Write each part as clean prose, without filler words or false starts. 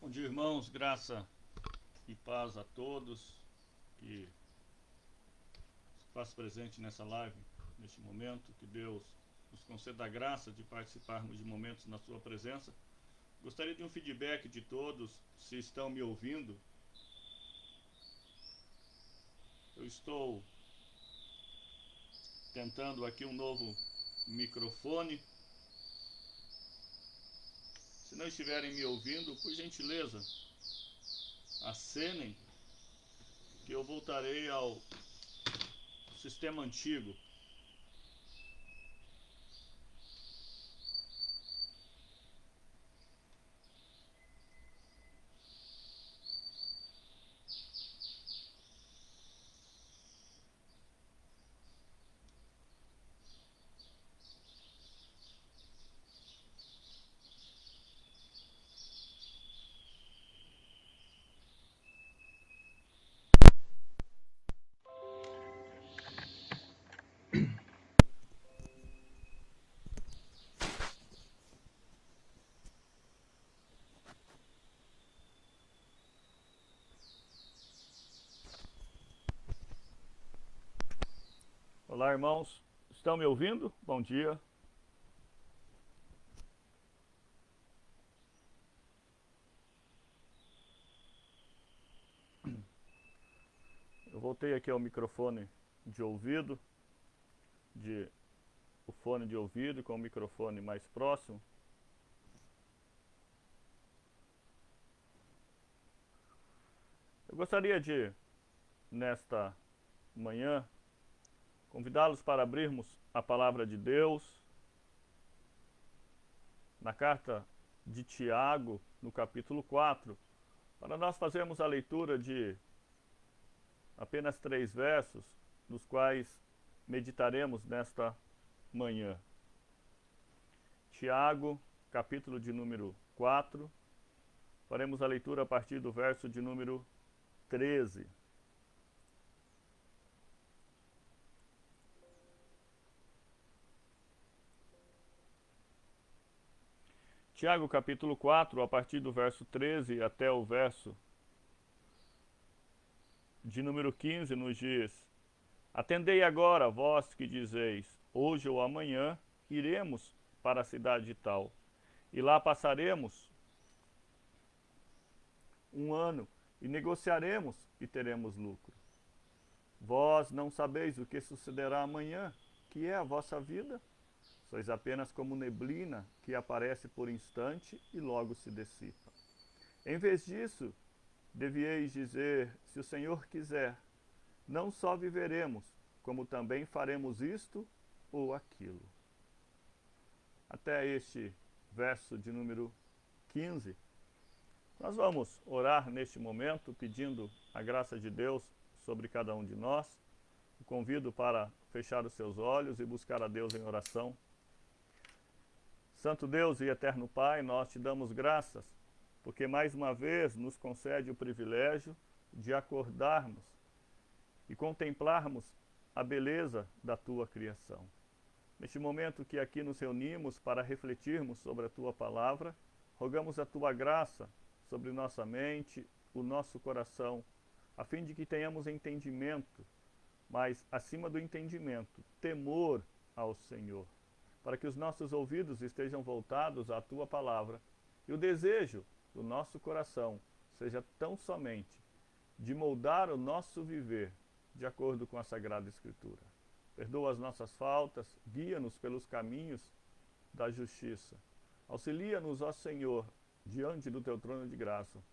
Bom dia, irmãos, graça e paz a todos que se faz presente nessa live, neste momento. Que Deus nos conceda a graça de participarmos de momentos na sua presença. Gostaria de um feedback de todos, se estão me ouvindo. Eu estou tentando aqui um novo microfone. Se não estiverem me ouvindo, por gentileza, acenem que eu voltarei ao sistema antigo. Olá, irmãos. Estão me ouvindo? Bom dia. Eu voltei aqui ao microfone de ouvido, o fone de ouvido com o microfone mais próximo. Eu gostaria de, nesta manhã, convidá-los para abrirmos a palavra de Deus na carta de Tiago, no capítulo 4, para nós fazermos a leitura de apenas 3 versos, dos quais meditaremos nesta manhã. Tiago, capítulo de número 4, faremos a leitura a partir do verso de número 13. Tiago, capítulo 4, a partir do verso 13 até o verso de número 15, nos diz: Atendei agora, vós que dizeis, hoje ou amanhã iremos para a cidade tal, e lá passaremos um ano, e negociaremos e teremos lucro. Vós não sabeis o que sucederá amanhã, que é a vossa vida? Sois apenas como neblina que aparece por instante e logo se dissipa. Em vez disso, devieis dizer, se o Senhor quiser, não só viveremos, como também faremos isto ou aquilo. Até este verso de número 15. Nós vamos orar neste momento, pedindo a graça de Deus sobre cada um de nós. O convido para fechar os seus olhos e buscar a Deus em oração. Santo Deus e eterno Pai, nós te damos graças, porque mais uma vez nos concede o privilégio de acordarmos e contemplarmos a beleza da tua criação. Neste momento que aqui nos reunimos para refletirmos sobre a tua palavra, rogamos a tua graça sobre nossa mente, o nosso coração, a fim de que tenhamos entendimento, mas acima do entendimento, temor ao Senhor, para que os nossos ouvidos estejam voltados à tua palavra e o desejo do nosso coração seja tão somente de moldar o nosso viver de acordo com a Sagrada Escritura. Perdoa as nossas faltas, guia-nos pelos caminhos da justiça. Auxilia-nos, ó Senhor, diante do teu trono de graça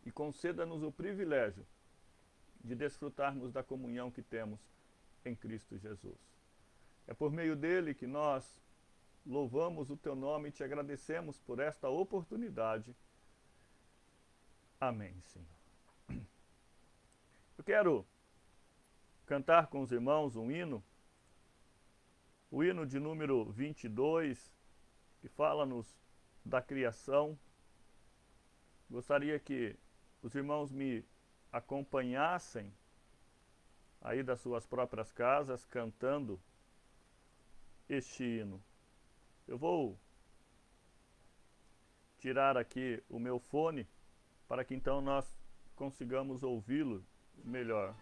e conceda-nos o privilégio de desfrutarmos da comunhão que temos em Cristo Jesus. É por meio dele que nós louvamos o teu nome e te agradecemos por esta oportunidade. Amém, Senhor. Eu quero cantar com os irmãos um hino, o hino de número 22, que fala-nos da criação. Gostaria que os irmãos me acompanhassem aí das suas próprias casas, cantando este hino. Eu vou tirar aqui o meu fone para que então nós consigamos ouvi-lo melhor.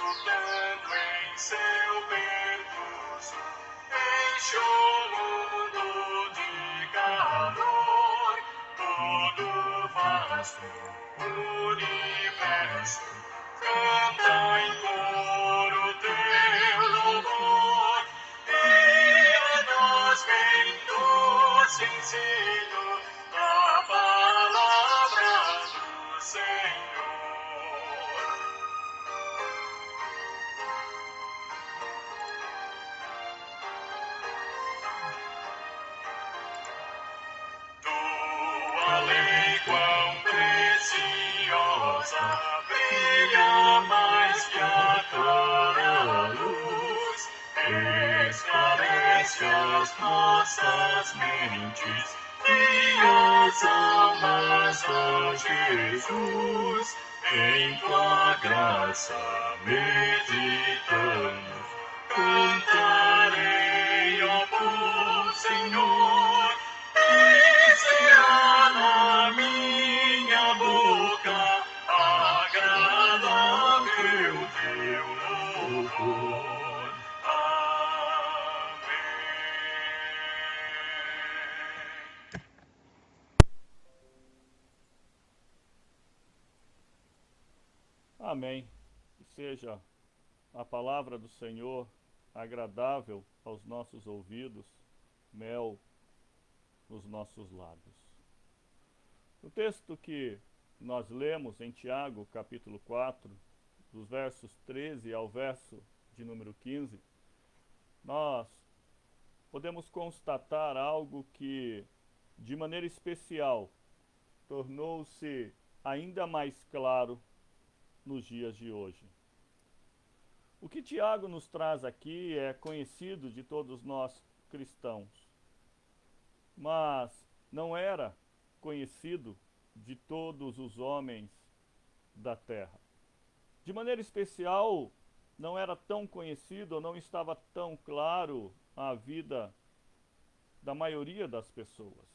exultando em seu percurso, enche o mundo de calor, todo vasto universo canta em coro teu louvor, e a nós vem doce ensino da palavra do Senhor. Tua lei quão preciosa, brilha mais que a clara luz, esclarece as nossas mentes e as almas a Jesus. Em tua graça meditando, cantarei, ó bom Senhor, e será na minha boca agradável teu louvor. Amém. Amém. Que seja a palavra do Senhor agradável aos nossos ouvidos, mel nos nossos lábios. O texto que nós lemos em Tiago, capítulo 4, dos versos 13 ao verso de número 15, nós podemos constatar algo que, de maneira especial, tornou-se ainda mais claro nos dias de hoje. O que Tiago nos traz aqui é conhecido de todos nós cristãos, mas não era conhecido de todos os homens da terra. De maneira especial, não era tão conhecido, ou não estava tão claro a vida da maioria das pessoas.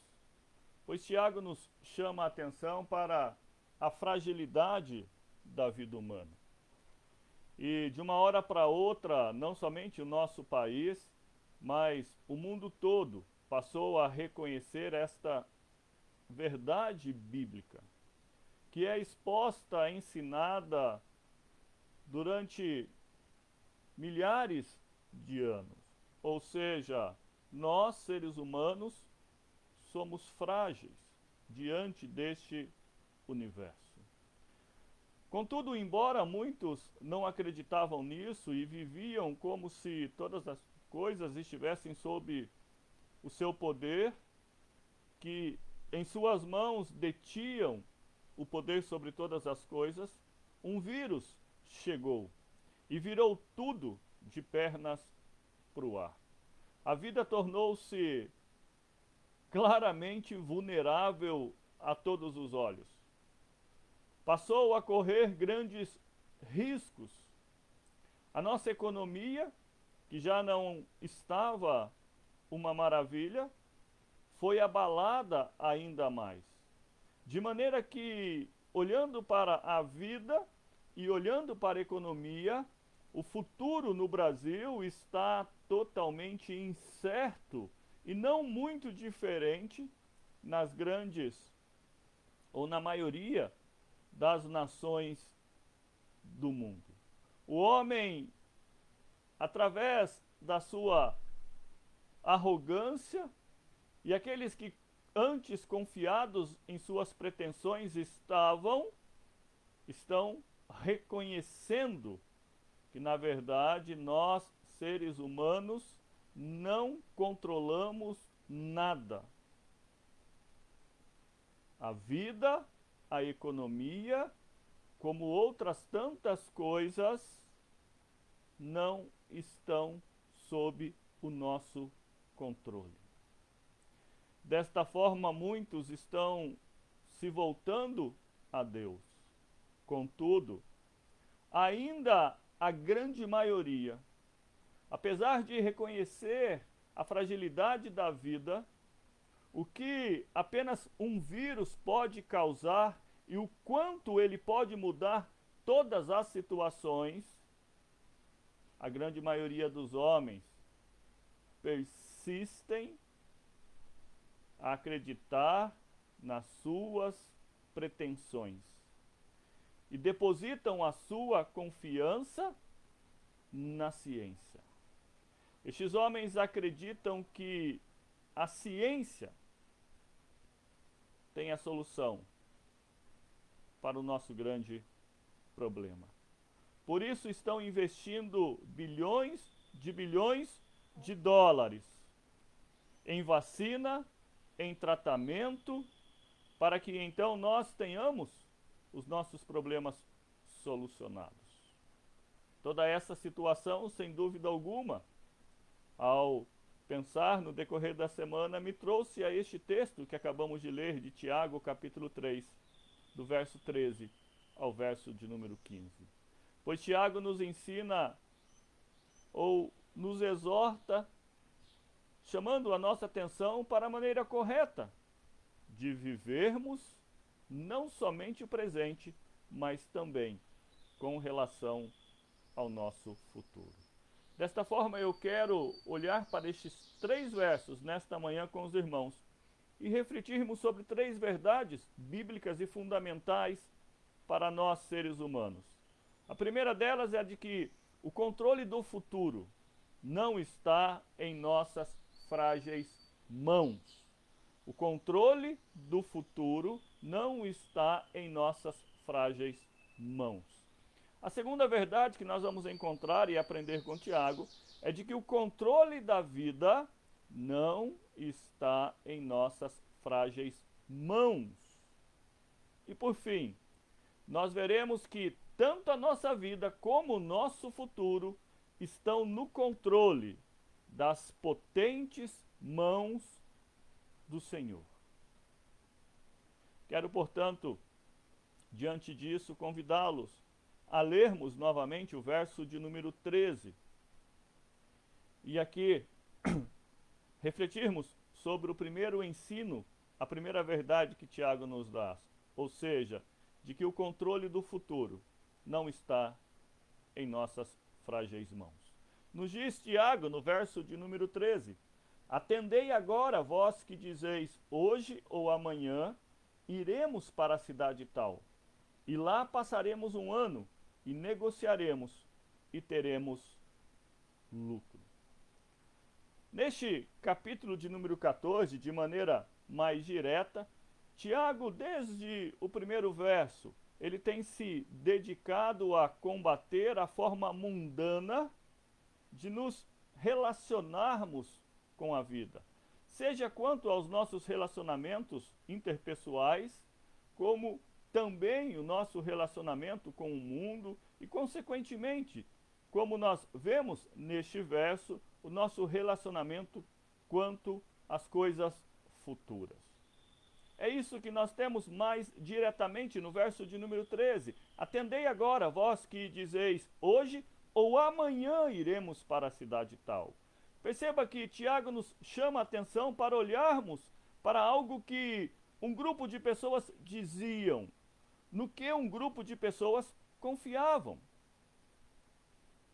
Pois Tiago nos chama a atenção para a fragilidade da vida humana. E de uma hora para outra, não somente o nosso país, mas o mundo todo passou a reconhecer esta verdade bíblica, que é exposta, ensinada durante milhares de anos. Ou seja, nós, seres humanos, somos frágeis diante deste universo. Contudo, embora muitos não acreditavam nisso e viviam como se todas as coisas estivessem sob o seu poder, que em suas mãos detinham o poder sobre todas as coisas, um vírus chegou e virou tudo de pernas para o ar. A vida tornou-se claramente vulnerável a todos os olhos. Passou a correr grandes riscos. A nossa economia, que já não estava uma maravilha, foi abalada ainda mais. De maneira que, olhando para a vida e olhando para a economia, o futuro no Brasil está totalmente incerto e não muito diferente nas grandes, ou na maioria das nações do mundo. O homem, através da sua arrogância, e aqueles que antes confiados em suas pretensões estão reconhecendo que, na verdade, nós, seres humanos, não controlamos nada. A vida, a economia, como outras tantas coisas, não estão sob o nosso controle. Desta forma, muitos estão se voltando a Deus. Contudo, ainda a grande maioria, apesar de reconhecer a fragilidade da vida, o que apenas um vírus pode causar e o quanto ele pode mudar todas as situações, a grande maioria dos homens persistem a acreditar nas suas pretensões e depositam a sua confiança na ciência. Estes homens acreditam que a ciência tem a solução para o nosso grande problema. Por isso estão investindo bilhões de dólares em vacina, em tratamento, para que então nós tenhamos os nossos problemas solucionados. Toda essa situação, sem dúvida alguma, ao pensar no decorrer da semana, me trouxe a este texto que acabamos de ler, de Tiago, capítulo 3, do verso 13 ao verso de número 15. Pois Tiago nos ensina, ou nos exorta, chamando a nossa atenção para a maneira correta de vivermos não somente o presente, mas também com relação ao nosso futuro. Desta forma, eu quero olhar para estes 3 versos nesta manhã com os irmãos e refletirmos sobre 3 verdades bíblicas e fundamentais para nós, seres humanos. A primeira delas é a de que o controle do futuro não está em nossas frágeis mãos. O controle do futuro não está em nossas frágeis mãos. A segunda verdade que nós vamos encontrar e aprender com Tiago é de que o controle da vida não está em nossas frágeis mãos. E por fim, nós veremos que tanto a nossa vida como o nosso futuro estão no controle das potentes mãos do Senhor. Quero, portanto, diante disso, convidá-los a lermos novamente o verso de número 13. E aqui refletirmos sobre o primeiro ensino, a primeira verdade que Tiago nos dá, ou seja, de que o controle do futuro não está em nossas frágeis mãos. Nos diz Tiago, no verso de número 13, atendei agora, vós que dizeis, hoje ou amanhã iremos para a cidade tal, e lá passaremos um ano, e negociaremos, e teremos lucro. Neste capítulo de número 14, de maneira mais direta, Tiago, desde o primeiro verso, ele tem se dedicado a combater a forma mundana de nos relacionarmos com a vida, seja quanto aos nossos relacionamentos interpessoais, como também o nosso relacionamento com o mundo e, consequentemente, como nós vemos neste verso, o nosso relacionamento quanto às coisas futuras. É isso que nós temos mais diretamente no verso de número 13. Atendei agora, vós que dizeis, hoje ou amanhã iremos para a cidade tal. Perceba que Tiago nos chama a atenção para olharmos para algo que um grupo de pessoas diziam, no que um grupo de pessoas confiavam.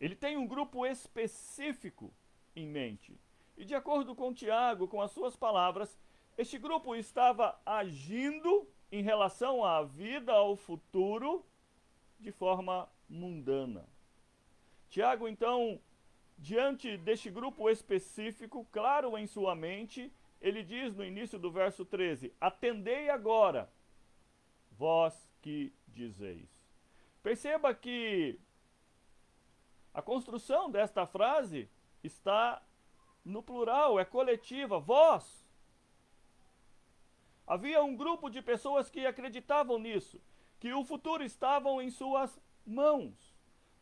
Ele tem um grupo específico em mente. E de acordo com Tiago, com as suas palavras, este grupo estava agindo em relação à vida, ao futuro, de forma mundana. Tiago, então, diante deste grupo específico, claro em sua mente, ele diz no início do verso 13, atendei agora, vós que dizeis. Perceba que a construção desta frase está no plural, é coletiva, vós. Havia um grupo de pessoas que acreditavam nisso, que o futuro estava em suas mãos.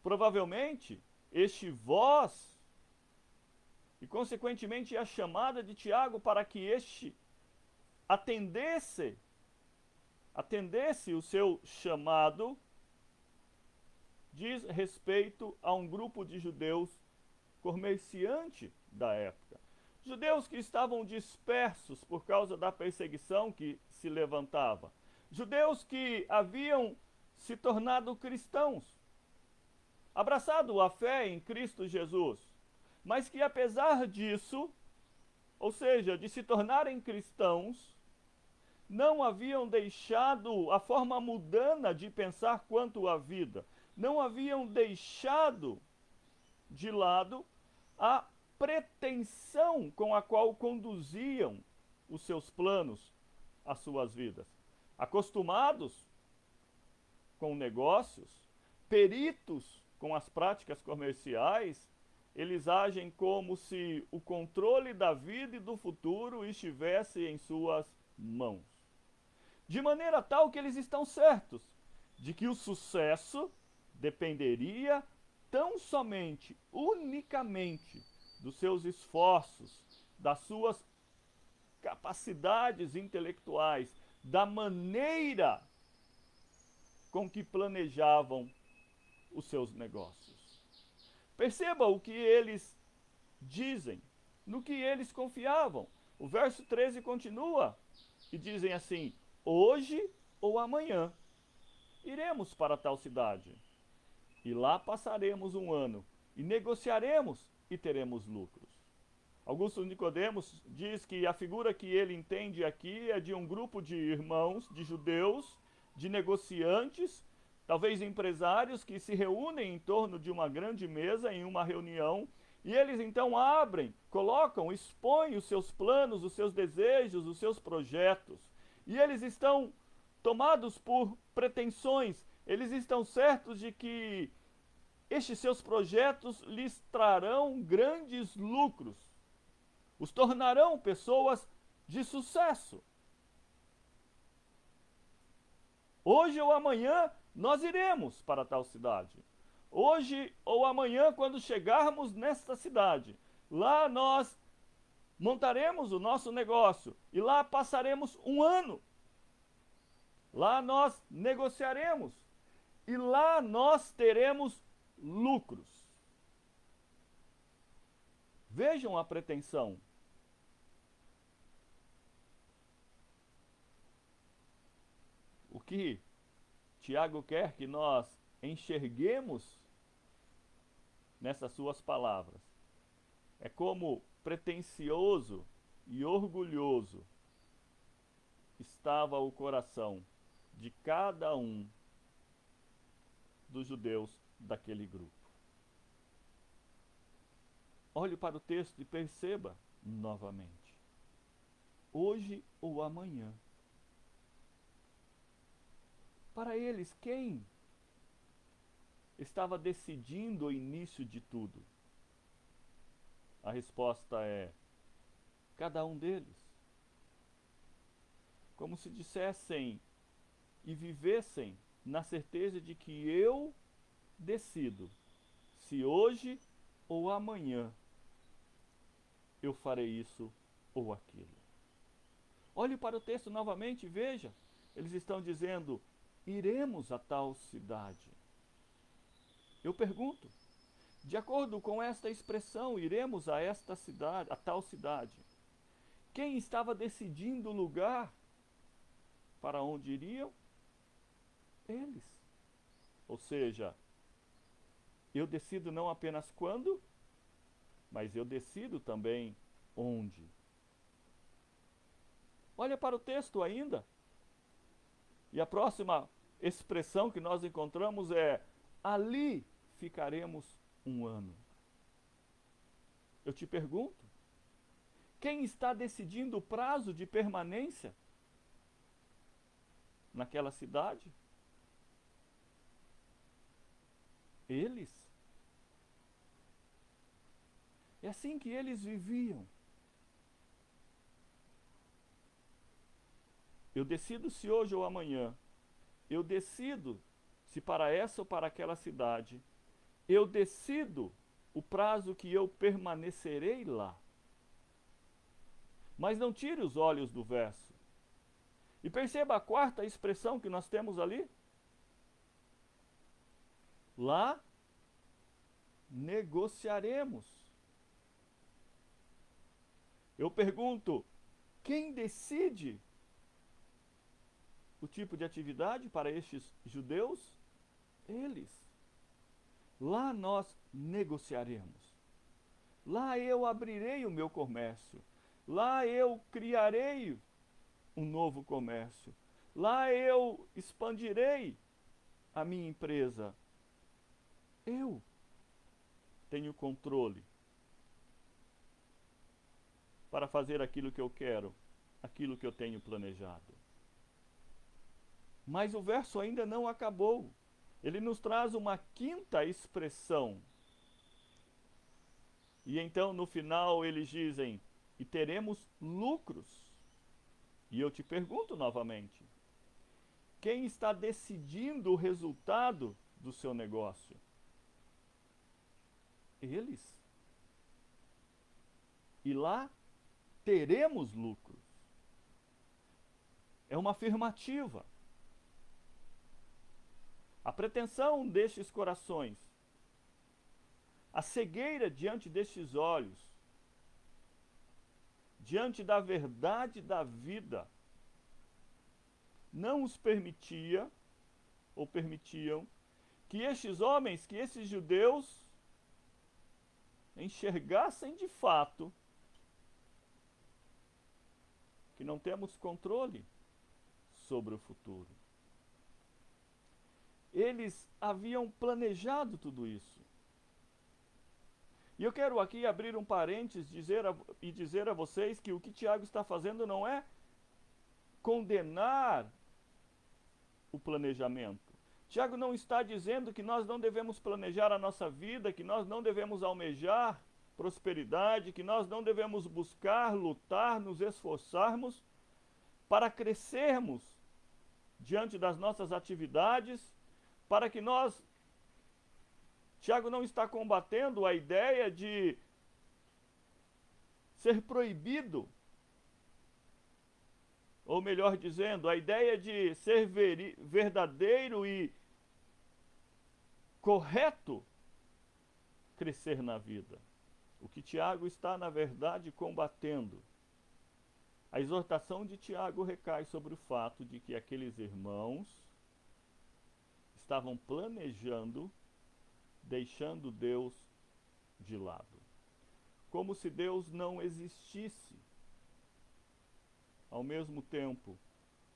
Provavelmente, este vós, e consequentemente a chamada de Tiago para que este atendesse o seu chamado, diz respeito a um grupo de judeus comerciante da época. Judeus que estavam dispersos por causa da perseguição que se levantava. Judeus que haviam se tornado cristãos. abraçado a fé em Cristo Jesus, mas que apesar disso, ou seja, de se tornarem cristãos, não haviam deixado a forma mundana de pensar quanto à vida, não haviam deixado de lado a pretensão com a qual conduziam os seus planos, as suas vidas. Acostumados com negócios, peritos com as práticas comerciais, eles agem como se o controle da vida e do futuro estivesse em suas mãos. De maneira tal que eles estão certos de que o sucesso dependeria tão somente, unicamente, dos seus esforços, das suas capacidades intelectuais, da maneira com que planejavam os seus negócios. Perceba o que eles dizem, no que eles confiavam. O verso 13 continua e dizem assim: hoje ou amanhã iremos para tal cidade, e lá passaremos um ano, e negociaremos e teremos lucros. Augusto Nicodemos diz que a figura que ele entende aqui é de um grupo de irmãos, de judeus, de negociantes, talvez empresários, que se reúnem em torno de uma grande mesa em uma reunião, e eles então abrem, colocam, expõem os seus planos, os seus desejos, os seus projetos. E eles estão tomados por pretensões, eles estão certos de que estes seus projetos lhes trarão grandes lucros, os tornarão pessoas de sucesso. Hoje ou amanhã nós iremos para tal cidade. Hoje ou amanhã, quando chegarmos nesta cidade, lá nós montaremos o nosso negócio e lá passaremos um ano. Lá nós negociaremos e lá nós teremos lucros. Vejam a pretensão. O que Tiago quer que nós enxerguemos nessas suas palavras é como pretensioso e orgulhoso estava o coração de cada um dos judeus daquele grupo. Olhe para o texto e perceba novamente. Hoje ou amanhã. Para eles, quem estava decidindo o início de tudo? A resposta é cada um deles. Como se dissessem e vivessem na certeza de que eu decido se hoje ou amanhã eu farei isso ou aquilo. Olhe para o texto novamente e veja. Eles estão dizendo: iremos a tal cidade. Eu pergunto, de acordo com esta expressão, iremos a esta cidade, a tal cidade, quem estava decidindo o lugar para onde iriam? Eles. Ou seja, eu decido não apenas quando, mas eu decido também onde. Olha para o texto ainda. E a próxima expressão que nós encontramos é: ali ficaremos um ano. Eu te pergunto, quem está decidindo o prazo de permanência naquela cidade? Eles. É assim que eles viviam. Eu decido se hoje ou amanhã. Eu decido se para essa ou para aquela cidade. Eu decido o prazo que eu permanecerei lá. Mas não tire os olhos do verso. E perceba a quarta expressão que nós temos ali. Lá negociaremos. Eu pergunto, quem decide o tipo de atividade para estes judeus? Eles. Lá nós negociaremos. Lá eu abrirei o meu comércio. Lá eu criarei um novo comércio. Lá eu expandirei a minha empresa. Eu tenho controle para fazer aquilo que eu quero, aquilo que eu tenho planejado. Mas o verso ainda não acabou. Ele nos traz uma quinta expressão. E então no final eles dizem: e teremos lucros. E eu te pergunto novamente: quem está decidindo o resultado do seu negócio? Eles. E lá teremos lucros. É uma afirmativa. A pretensão destes corações, a cegueira diante destes olhos, diante da verdade da vida, não os permitia ou permitiam que estes homens, que esses judeus enxergassem de fato que não temos controle sobre o futuro. Eles haviam planejado tudo isso. E eu quero aqui abrir um parênteses e dizer a vocês que o que Tiago está fazendo não é condenar o planejamento. Tiago não está dizendo que nós não devemos planejar a nossa vida, que nós não devemos almejar prosperidade, que nós não devemos buscar, lutar, nos esforçarmos para crescermos diante das nossas atividades, para que nós... Tiago não está combatendo a ideia de ser proibido, ou melhor dizendo, a ideia de ser verdadeiro e correto crescer na vida. O que Tiago está, na verdade, combatendo. A exortação de Tiago recai sobre o fato de que aqueles irmãos estavam planejando, deixando Deus de lado. Como se Deus não existisse. Ao mesmo tempo,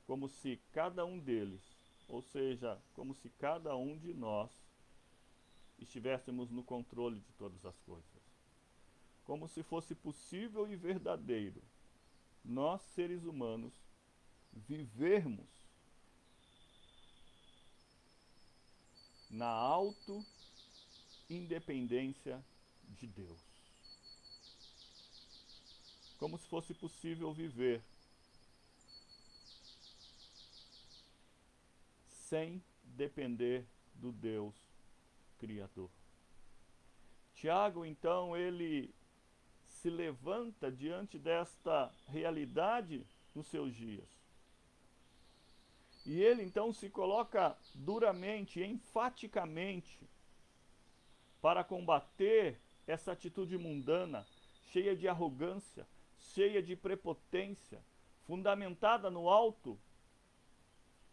como se cada um deles, ou seja, como se cada um de nós, estivéssemos no controle de todas as coisas. Como se fosse possível e verdadeiro nós, seres humanos, vivermos na auto-independência de Deus. Como se fosse possível viver sem depender do Deus Criador. Tiago, então, ele se levanta diante desta realidade nos seus dias. E ele então se coloca duramente, enfaticamente, para combater essa atitude mundana, cheia de arrogância, cheia de prepotência, fundamentada no alto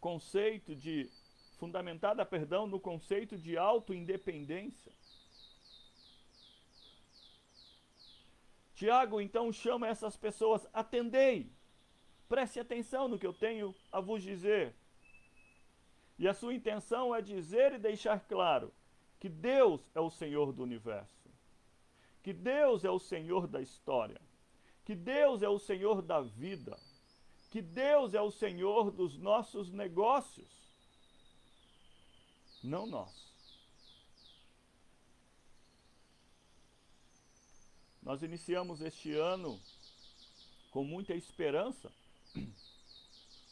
conceito de no conceito de auto-independência. Tiago então chama essas pessoas: atendei, preste atenção no que eu tenho a vos dizer. E a sua intenção é dizer e deixar claro que Deus é o Senhor do universo, que Deus é o Senhor da história, que Deus é o Senhor da vida, que Deus é o Senhor dos nossos negócios, não nós. Nós iniciamos este ano com muita esperança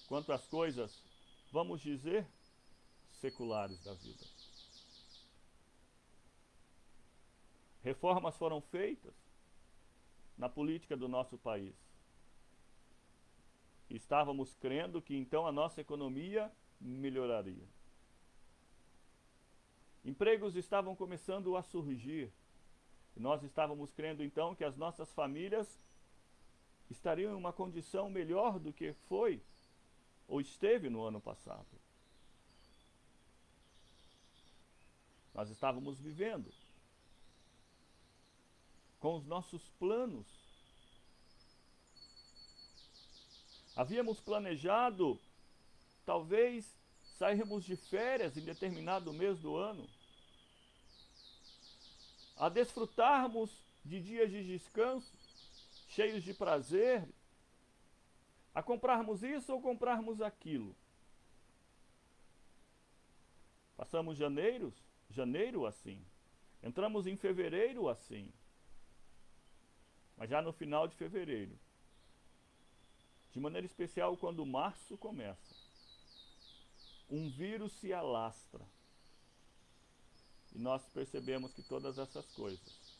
quanto às coisas, vamos dizer, seculares da vida. Reformas foram feitas na política do nosso país. Estávamos crendo que então a nossa economia melhoraria. Empregos estavam começando a surgir. Nós estávamos crendo então que as nossas famílias estariam em uma condição melhor do que foi ou esteve no ano passado. Nós estávamos vivendo com os nossos planos. Havíamos planejado, talvez, sairmos de férias em determinado mês do ano, a desfrutarmos de dias de descanso, cheios de prazer, a comprarmos isso ou comprarmos aquilo. Passamos janeiro assim. Entramos em fevereiro assim. Mas já no final de fevereiro, de maneira especial quando março começa, um vírus se alastra. E nós percebemos que todas essas coisas,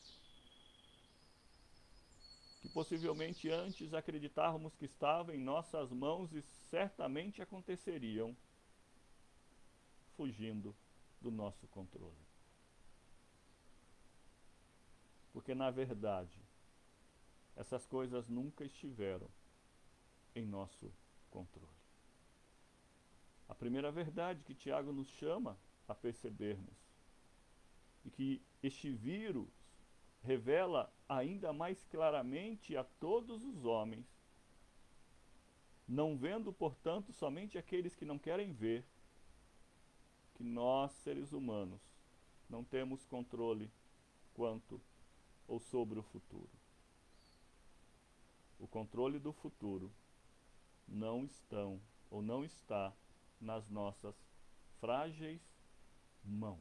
que possivelmente antes acreditávamos que estavam em nossas mãos e certamente aconteceriam, fugindo do nosso controle. Porque na verdade, essas coisas nunca estiveram em nosso controle. A primeira verdade que Tiago nos chama a percebermos, e que este vírus revela ainda mais claramente a todos os homens, não vendo, portanto, somente aqueles que não querem ver, que nós, seres humanos, não temos controle quanto ou sobre o futuro. O controle do futuro não está nas nossas frágeis mãos.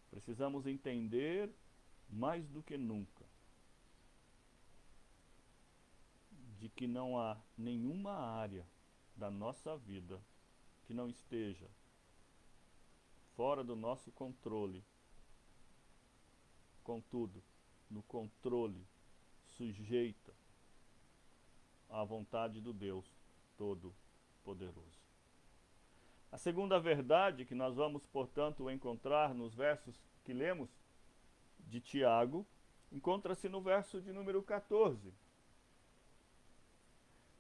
Precisamos entender mais do que nunca de que não há nenhuma área da nossa vida que não esteja fora do nosso controle. Contudo, no controle, sujeita à vontade do Deus Todo-Poderoso. A segunda verdade que nós vamos, portanto, encontrar nos versos que lemos de Tiago, encontra-se no verso de número 14.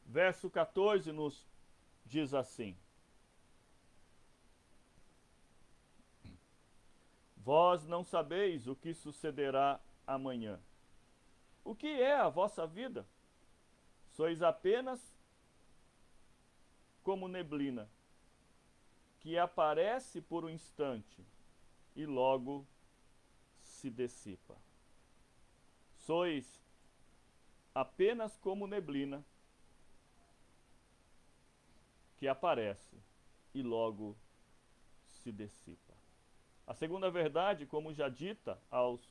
Verso 14 nos diz assim: Vós não sabeis o que sucederá amanhã. O que é a vossa vida? Sois apenas como neblina, que aparece por um instante e logo se dissipa. Sois apenas como neblina, que aparece e logo se dissipa. A segunda verdade, como já dita aos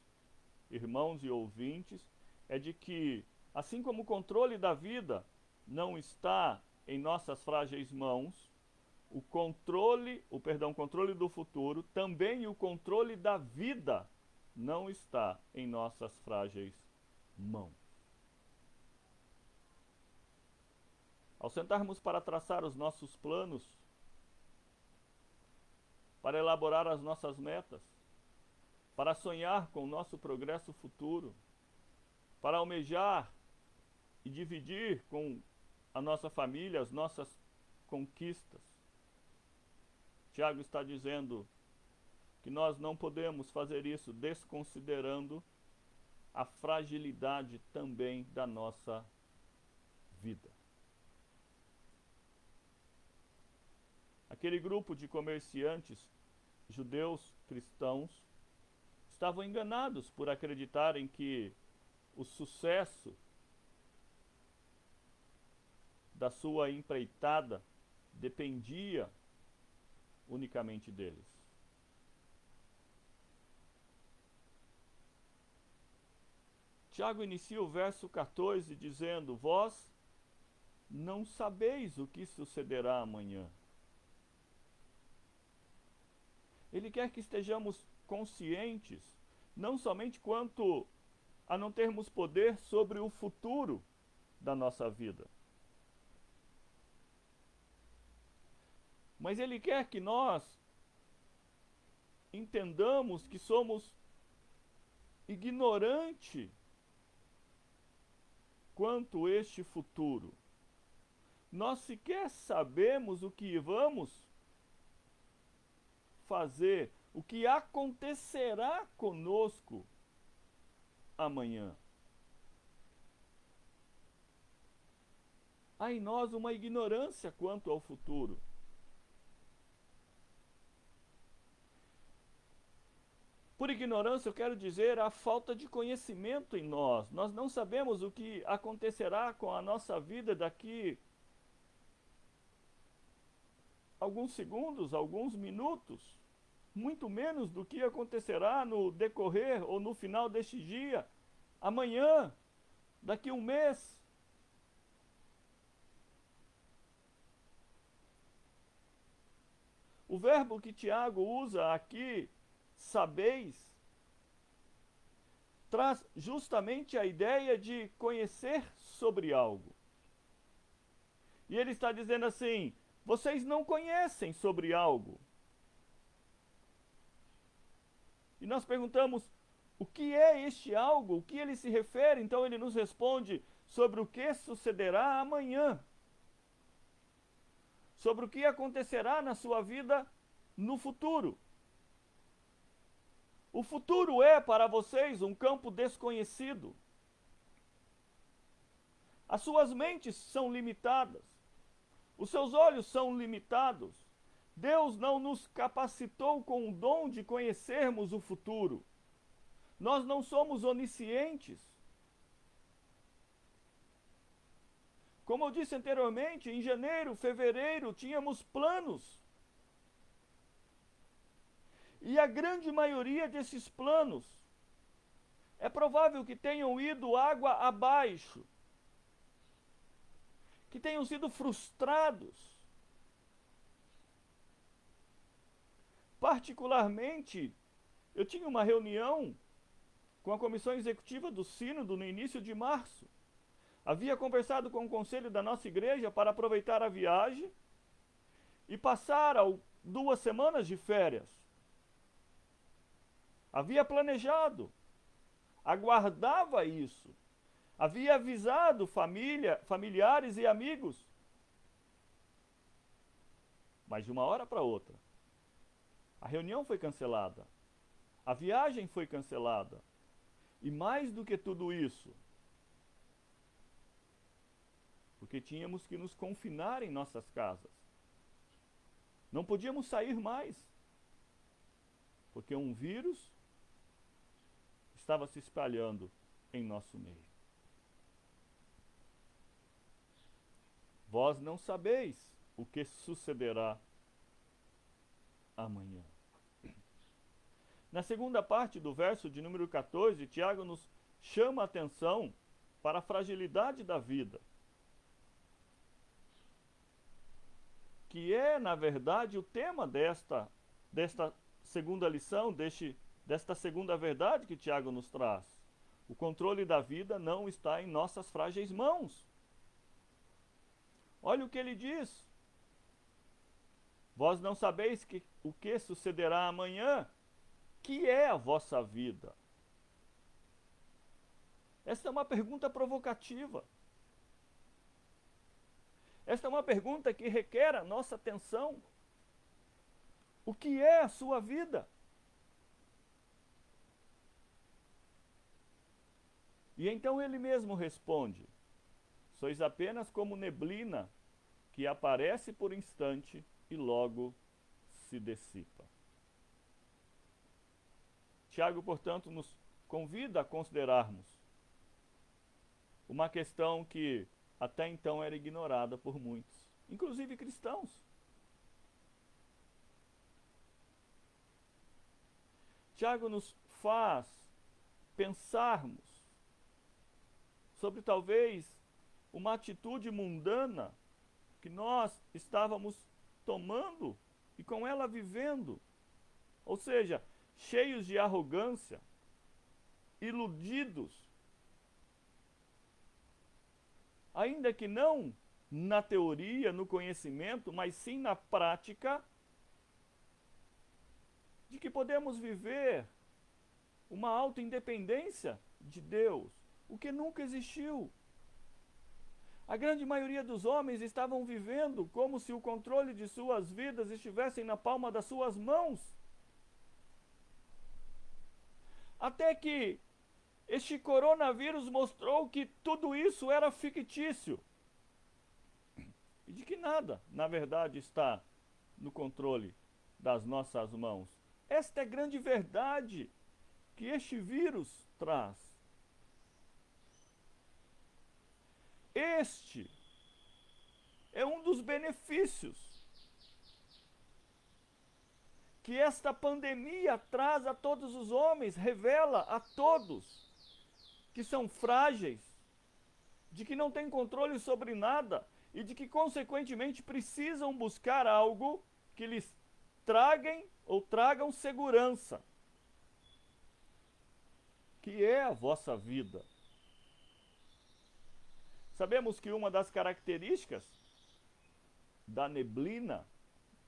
irmãos e ouvintes, é de que, assim como o controle da vida não está em nossas frágeis mãos, o controle do futuro, também o controle da vida não está em nossas frágeis mãos. Ao sentarmos para traçar os nossos planos, para elaborar as nossas metas, para sonhar com o nosso progresso futuro, para almejar e dividir com a nossa família as nossas conquistas, Tiago está dizendo que nós não podemos fazer isso desconsiderando a fragilidade também da nossa vida. Aquele grupo de comerciantes judeus cristãos estavam enganados por acreditarem que o sucesso da sua empreitada dependia unicamente deles. Tiago inicia o verso 14 dizendo: Vós não sabeis o que sucederá amanhã. Ele quer que estejamos conscientes, não somente quanto a não termos poder sobre o futuro da nossa vida, mas ele quer que nós entendamos que somos ignorantes quanto este futuro. Nós sequer sabemos o que vamos fazer, o que acontecerá conosco amanhã. Há em nós uma ignorância quanto ao futuro. Por ignorância, eu quero dizer a falta de conhecimento em nós. Nós não sabemos o que acontecerá com a nossa vida daqui alguns segundos, alguns minutos, muito menos do que acontecerá no decorrer ou no final deste dia, amanhã, daqui um mês. O verbo que Tiago usa aqui, sabeis, traz justamente a ideia de conhecer sobre algo. E ele está dizendo assim: vocês não conhecem sobre algo. E nós perguntamos, o que é este algo? O que ele se refere? Então ele nos responde sobre o que sucederá amanhã. Sobre o que acontecerá na sua vida no futuro. O futuro é para vocês um campo desconhecido. As suas mentes são limitadas. Os seus olhos são limitados. Deus não nos capacitou com o dom de conhecermos o futuro. Nós não somos oniscientes. Como eu disse anteriormente, em janeiro, fevereiro, tínhamos planos. E a grande maioria desses planos é provável que tenham ido água abaixo, que tenham sido frustrados. Particularmente, eu tinha uma reunião com a comissão executiva do Sínodo no início de março. Havia conversado com o conselho da nossa igreja para aproveitar a viagem e passar 2 semanas de férias. Havia planejado, aguardava isso, havia avisado familiares e amigos. Mas de uma hora para outra, a reunião foi cancelada, a viagem foi cancelada. E mais do que tudo isso, porque tínhamos que nos confinar em nossas casas. Não podíamos sair mais, porque um vírus estava se espalhando em nosso meio. Vós não sabeis o que sucederá amanhã. Na segunda parte do verso de número 14, Tiago nos chama a atenção para a fragilidade da vida, que é, na verdade, o tema desta segunda lição, desta segunda verdade que Tiago nos traz. O controle da vida não está em nossas frágeis mãos. Olha o que ele diz. Vós não sabeis o que sucederá amanhã, que é a vossa vida. Esta é uma pergunta provocativa. Esta é uma pergunta que requer a nossa atenção. O que é a sua vida? E então ele mesmo responde: sois apenas como neblina que aparece por instante e logo se dissipa. Tiago, portanto, nos convida a considerarmos uma questão que até então era ignorada por muitos, inclusive cristãos. Tiago nos faz pensarmos sobre talvez uma atitude mundana que nós estávamos tomando e com ela vivendo. Ou seja, cheios de arrogância, iludidos, ainda que não na teoria, no conhecimento, mas sim na prática, de que podemos viver uma autoindependência de Deus, o que nunca existiu. A grande maioria dos homens estavam vivendo como se o controle de suas vidas estivessem na palma das suas mãos. Até que este coronavírus mostrou que tudo isso era fictício. E de que nada, na verdade, está no controle das nossas mãos. Esta é a grande verdade que este vírus traz. Este é um dos benefícios que esta pandemia traz a todos os homens, revela a todos que são frágeis, de que não têm controle sobre nada e de que, consequentemente, precisam buscar algo que lhes tragam segurança, que é a vossa vida. Sabemos que uma das características da neblina,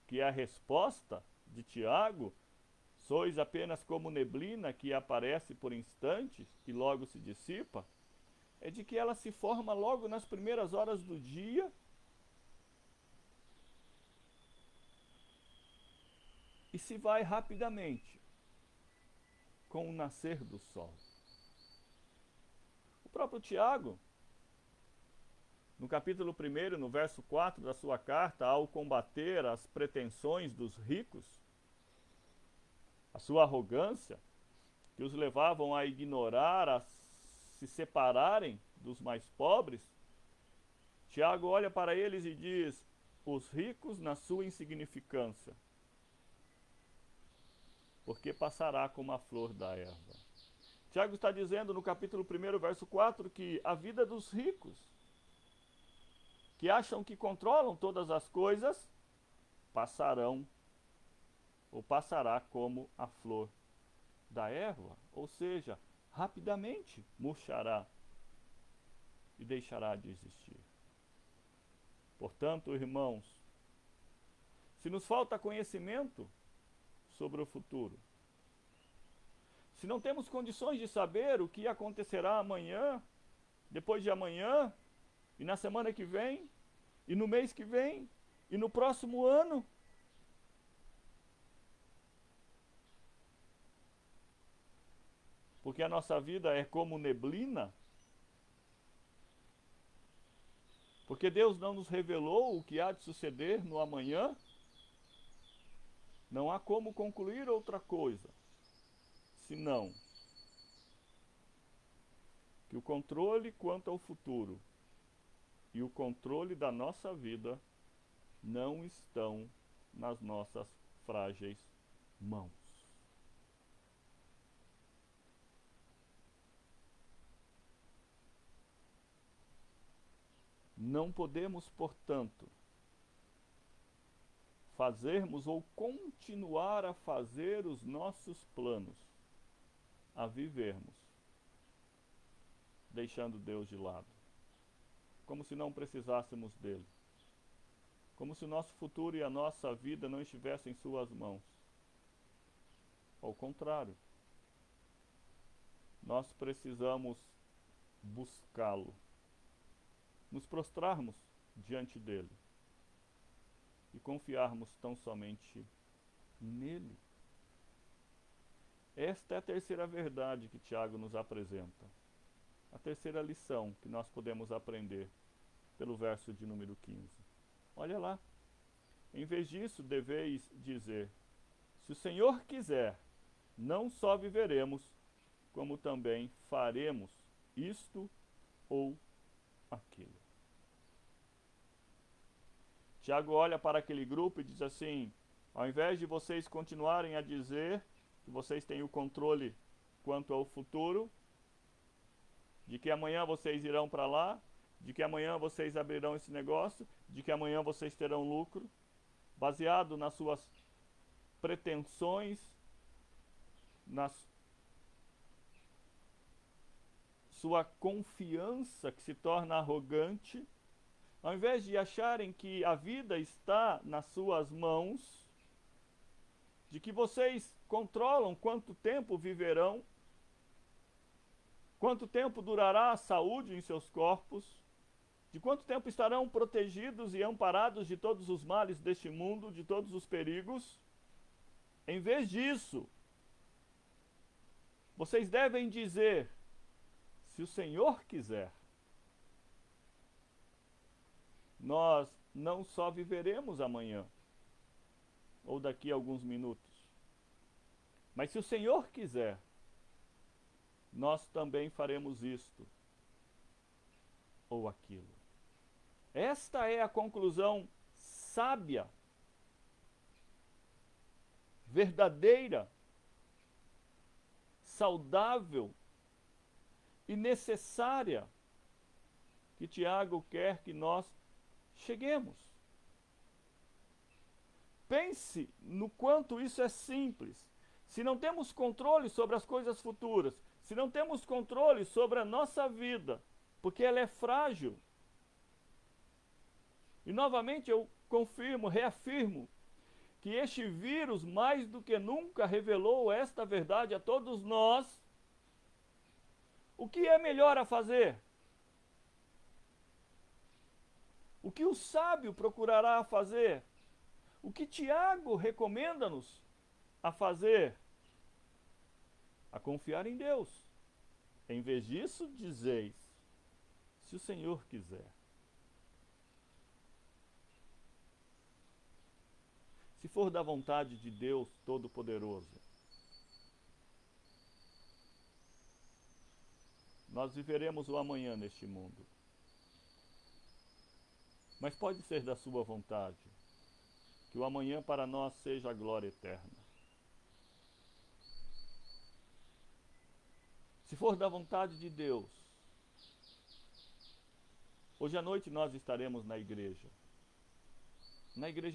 que é a resposta de Tiago, sois apenas como neblina que aparece por instantes e logo se dissipa, é de que ela se forma logo nas primeiras horas do dia e se vai rapidamente com o nascer do sol. O próprio Tiago, no capítulo 1, no verso 4 da sua carta, ao combater as pretensões dos ricos, a sua arrogância, que os levavam a ignorar, a se separarem dos mais pobres, Tiago olha para eles e diz: os ricos na sua insignificância, porque passará como a flor da erva. Tiago está dizendo no capítulo 1, verso 4, que a vida dos ricos, que acham que controlam todas as coisas, passarão ou passará como a flor da erva, ou seja, rapidamente murchará e deixará de existir. Portanto, irmãos, se nos falta conhecimento sobre o futuro, se não temos condições de saber o que acontecerá amanhã, depois de amanhã, e na semana que vem, e no mês que vem, e no próximo ano, porque a nossa vida é como neblina, porque Deus não nos revelou o que há de suceder no amanhã, não há como concluir outra coisa, senão que o controle quanto ao futuro e o controle da nossa vida não estão nas nossas frágeis mãos. Não podemos, portanto, fazermos ou continuar a fazer os nossos planos, a vivermos, deixando Deus de lado, como se não precisássemos dele, como se o nosso futuro e a nossa vida não estivessem em suas mãos. Ao contrário, nós precisamos buscá-lo, nos prostrarmos diante dele e confiarmos tão somente nele. Esta é a terceira verdade que Tiago nos apresenta. A terceira lição que nós podemos aprender pelo verso de número 15. Olha lá. Em vez disso, deveis dizer: se o Senhor quiser, não só viveremos, como também faremos isto ou aquilo. Tiago olha para aquele grupo e diz assim: ao invés de vocês continuarem a dizer que vocês têm o controle quanto ao futuro, de que amanhã vocês irão para lá, de que amanhã vocês abrirão esse negócio, de que amanhã vocês terão lucro, baseado nas suas pretensões, na sua confiança que se torna arrogante, ao invés de acharem que a vida está nas suas mãos, de que vocês controlam quanto tempo viverão, quanto tempo durará a saúde em seus corpos, De quanto tempo estarão protegidos e amparados de todos os males deste mundo, de todos os perigos? Em vez disso, vocês devem dizer: se o Senhor quiser, nós não só viveremos amanhã, ou daqui a alguns minutos, mas se o Senhor quiser, nós também faremos isto ou aquilo. Esta é a conclusão sábia, verdadeira, saudável e necessária que Tiago quer que nós cheguemos. Pense no quanto isso é simples. Se não temos controle sobre as coisas futuras, se não temos controle sobre a nossa vida, porque ela é frágil. E novamente eu confirmo, reafirmo, que este vírus mais do que nunca revelou esta verdade a todos nós. O que é melhor a fazer? O que o sábio procurará fazer? O que Tiago recomenda-nos a fazer? A confiar em Deus. Em vez disso, dizeis: se o Senhor quiser. Se for da vontade de Deus Todo-Poderoso, nós viveremos o amanhã neste mundo. Mas pode ser da sua vontade que o amanhã para nós seja a glória eterna. Se for da vontade de Deus, hoje à noite nós estaremos na igreja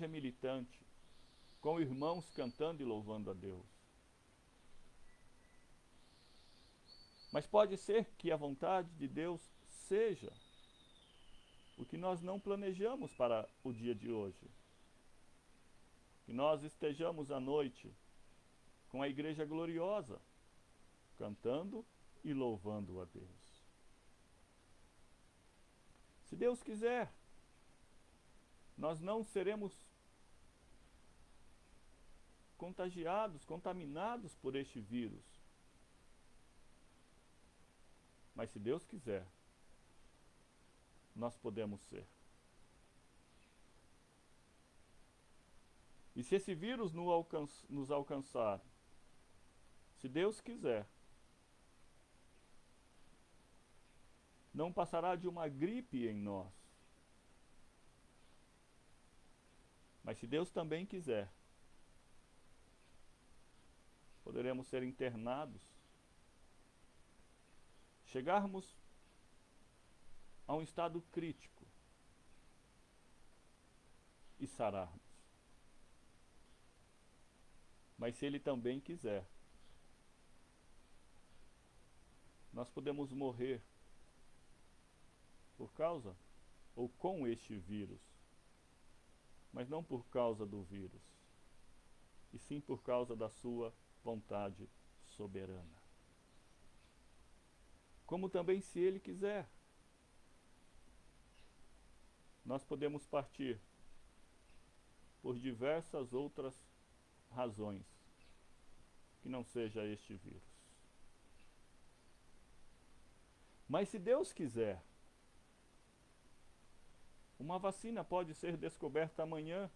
militante, com irmãos cantando e louvando a Deus. Mas pode ser que a vontade de Deus seja o que nós não planejamos para o dia de hoje. Que nós estejamos à noite com a igreja gloriosa, cantando e louvando a Deus. Se Deus quiser, nós não seremos contagiados, contaminados por este vírus. Mas se Deus quiser, nós podemos ser. E se esse vírus nos alcançar, se Deus quiser, não passará de uma gripe em nós. Mas se Deus também quiser, poderemos ser internados, chegarmos a um estado crítico e sararmos. Mas se Ele também quiser, nós podemos morrer por causa ou com este vírus, mas não por causa do vírus, e sim por causa da sua vontade soberana. Como também, se Ele quiser, nós podemos partir por diversas outras razões que não seja este vírus. Mas se Deus quiser, uma vacina pode ser descoberta amanhã.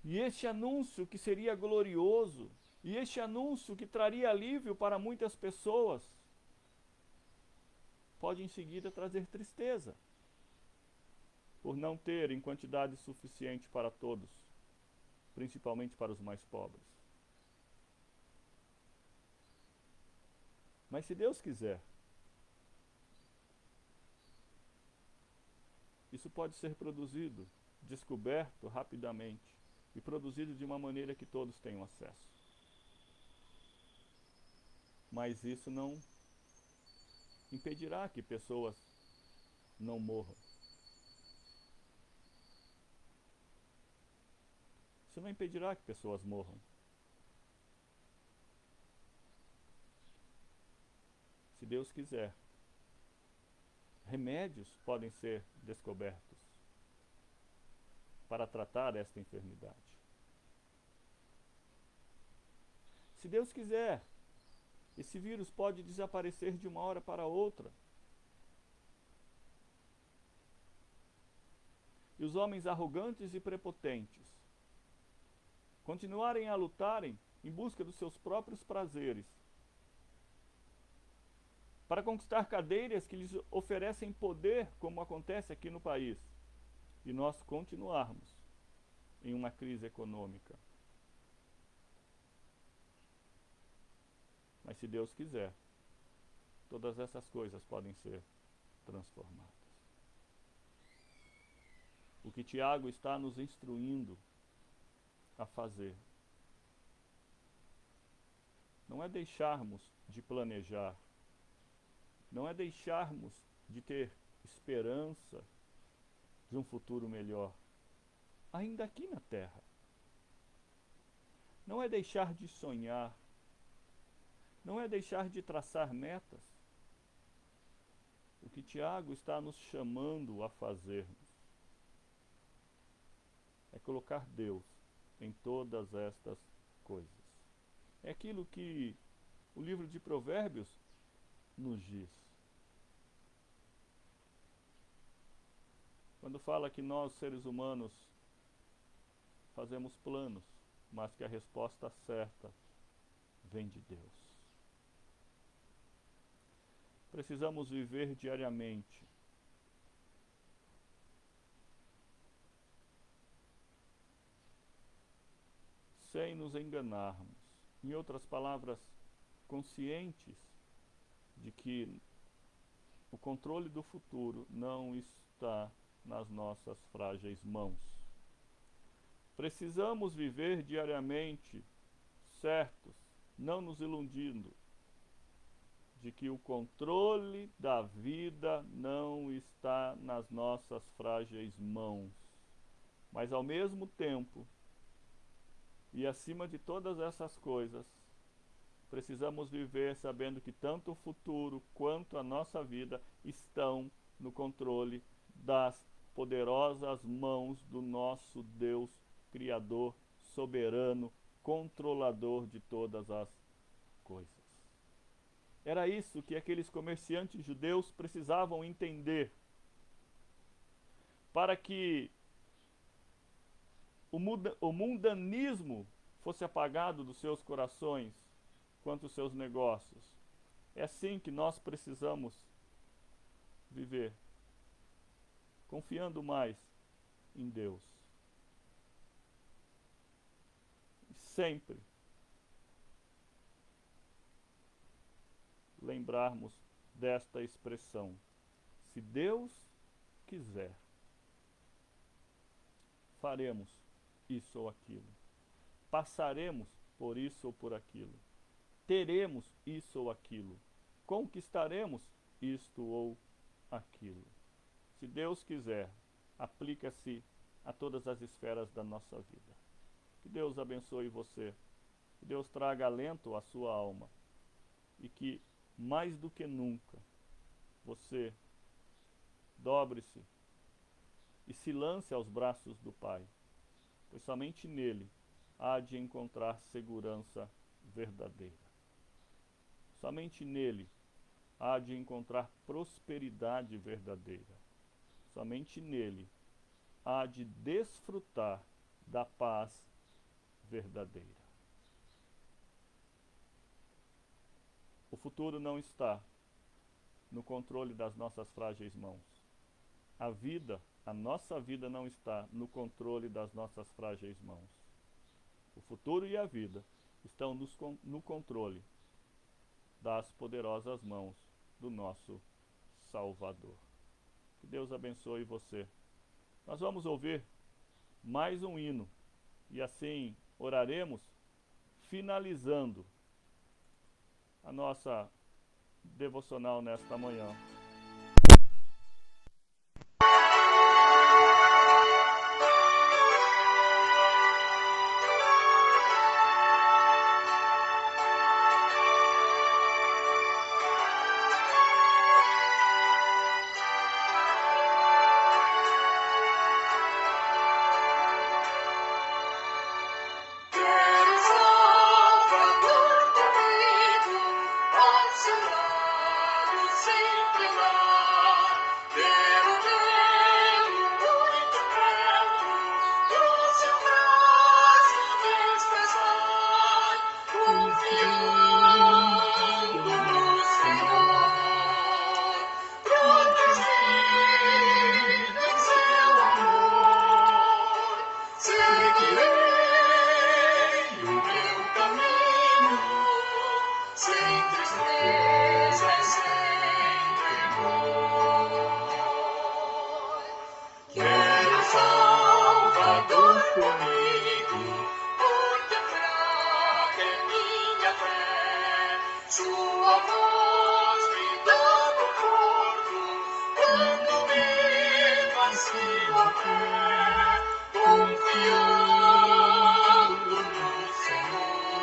E este anúncio que seria glorioso, e este anúncio que traria alívio para muitas pessoas, pode em seguida trazer tristeza, por não ter em quantidade suficiente para todos, principalmente para os mais pobres. Mas se Deus quiser, isso pode ser produzido, descoberto rapidamente e produzido de uma maneira que todos tenham acesso. Mas isso não impedirá que pessoas não morram. Isso não impedirá que pessoas morram. Se Deus quiser, remédios podem ser descobertos para tratar esta enfermidade. Se Deus quiser, esse vírus pode desaparecer de uma hora para outra. E os homens arrogantes e prepotentes continuarem a lutarem em busca dos seus próprios prazeres, para conquistar cadeiras que lhes oferecem poder, como acontece aqui no país, e nós continuarmos em uma crise econômica. Mas se Deus quiser, todas essas coisas podem ser transformadas. O que Tiago está nos instruindo a fazer não é deixarmos de planejar, não é deixarmos de ter esperança de um futuro melhor, ainda aqui na Terra. Não é deixar de sonhar, não é deixar de traçar metas. O que Tiago está nos chamando a fazermos é colocar Deus em todas estas coisas. É aquilo que o livro de Provérbios nos diz. Quando fala que nós, seres humanos, fazemos planos, mas que a resposta certa vem de Deus. Precisamos viver diariamente sem nos enganarmos. Em outras palavras, conscientes de que o controle do futuro não está nas nossas frágeis mãos. Precisamos viver diariamente certos, não nos iludindo de que o controle da vida não está nas nossas frágeis mãos, mas ao mesmo tempo, e acima de todas essas coisas, precisamos viver sabendo que tanto o futuro quanto a nossa vida estão no controle das poderosas mãos do nosso Deus Criador, soberano, controlador de todas as coisas. Era isso que aqueles comerciantes judeus precisavam entender, para que o mundanismo fosse apagado dos seus corações quanto aos seus negócios. É assim que nós precisamos viver, confiando mais em Deus. E sempre lembrarmos desta expressão: se Deus quiser, faremos isso ou aquilo, passaremos por isso ou por aquilo, teremos isso ou aquilo, conquistaremos isto ou aquilo. Se Deus quiser, aplica-se a todas as esferas da nossa vida. Que Deus abençoe você, que Deus traga alento à sua alma e que, mais do que nunca, você dobre-se e se lance aos braços do Pai, pois somente nele há de encontrar segurança verdadeira. Somente nele há de encontrar prosperidade verdadeira. Somente nele há de desfrutar da paz verdadeira. O futuro não está no controle das nossas frágeis mãos. A nossa vida não está no controle das nossas frágeis mãos. O futuro e a vida estão no controle das poderosas mãos do nosso Salvador. Que Deus abençoe você. Nós vamos ouvir mais um hino e assim oraremos, finalizando a nossa devocional nesta manhã. seguirei o meu caminho, sem tristeza e sem temor. Quero o Salvador comigo, porque fraca é minha fé. Sua voz me dá conforto quando me vacilo até, confiando no Senhor,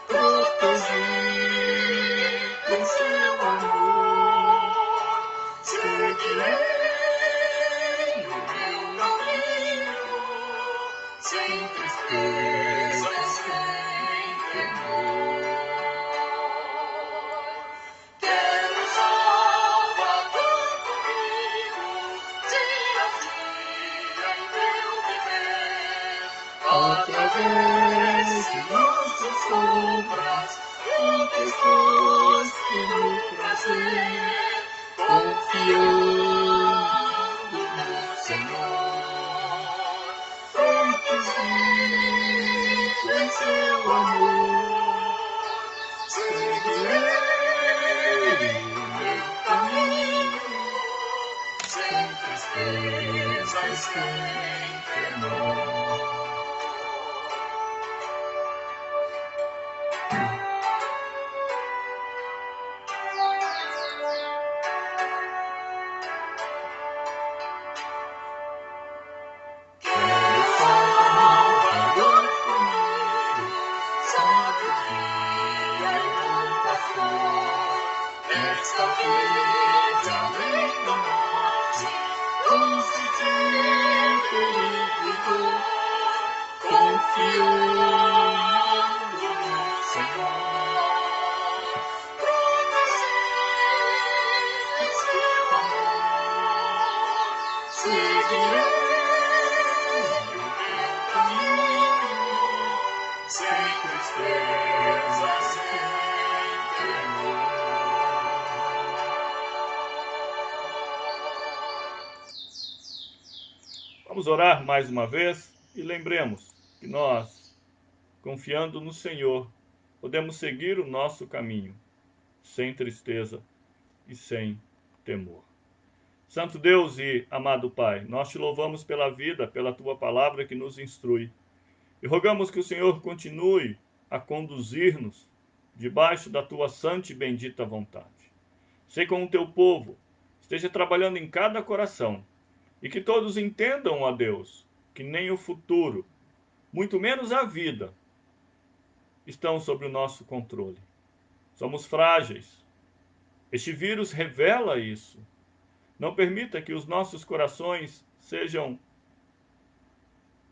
protegido em seu amor. Seguirei o meu caminho, sem tristeza e sem temor. Quero o Salvador comigo, dia a dia em meu viver, através de nossas sombras, em pessoas que no prazer, confiando no Senhor, protegido em seu amor. Seguirei o meu caminho, sem tristeza e sem temor. Quero o Salvador comigo, sabe o guia e bom pastor, nesta vida além da morte, longe de perigo e dor, confiando no Senhor, protegido em seu amor. Seguirei o meu caminho, sem tristeza, sem temor. Vamos orar mais uma vez e lembremos que nós, confiando no Senhor, podemos seguir o nosso caminho sem tristeza e sem temor. Santo Deus e amado Pai, nós te louvamos pela vida, pela tua palavra que nos instrui. E rogamos que o Senhor continue a conduzir-nos debaixo da tua santa e bendita vontade. Sei com o teu povo, esteja trabalhando em cada coração, e que todos entendam, ó Deus, que nem o futuro, muito menos a vida, estão sob o nosso controle. Somos frágeis. Este vírus revela isso. Não permita que os nossos corações sejam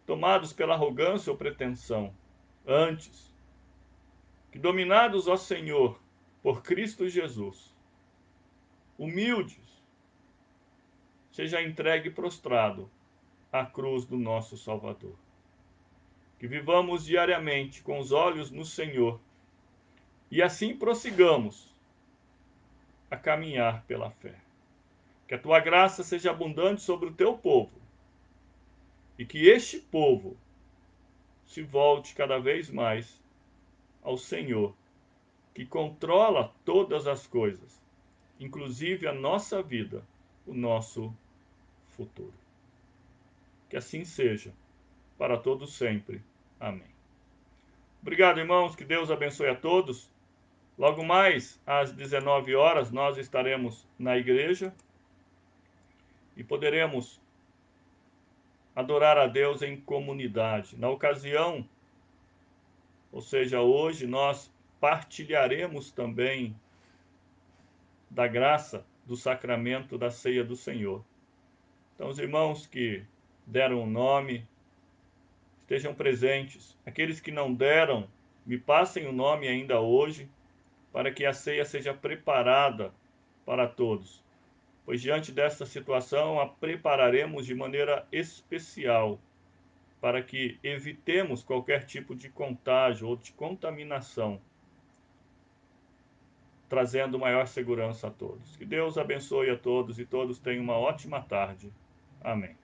tomados pela arrogância ou pretensão. Antes, que dominados, ó Senhor, por Cristo Jesus, humildes, seja entregue prostrado à cruz do nosso Salvador. Que vivamos diariamente com os olhos no Senhor e assim prossigamos a caminhar pela fé. Que a tua graça seja abundante sobre o teu povo e que este povo se volte cada vez mais ao Senhor, que controla todas as coisas, inclusive a nossa vida, o nosso futuro. Que assim seja, para todos sempre. Amém. Obrigado, irmãos, que Deus abençoe a todos. Logo mais, às 19 horas, nós estaremos na igreja e poderemos adorar a Deus em comunidade. Na ocasião, ou seja, hoje, nós partilharemos também da graça do sacramento da ceia do Senhor. Então, os irmãos que deram o nome, estejam presentes. Aqueles que não deram, me passem o nome ainda hoje, para que a ceia seja preparada para todos. Pois diante desta situação, a prepararemos de maneira especial, para que evitemos qualquer tipo de contágio ou de contaminação, trazendo maior segurança a todos. Que Deus abençoe a todos e todos tenham uma ótima tarde. Amém.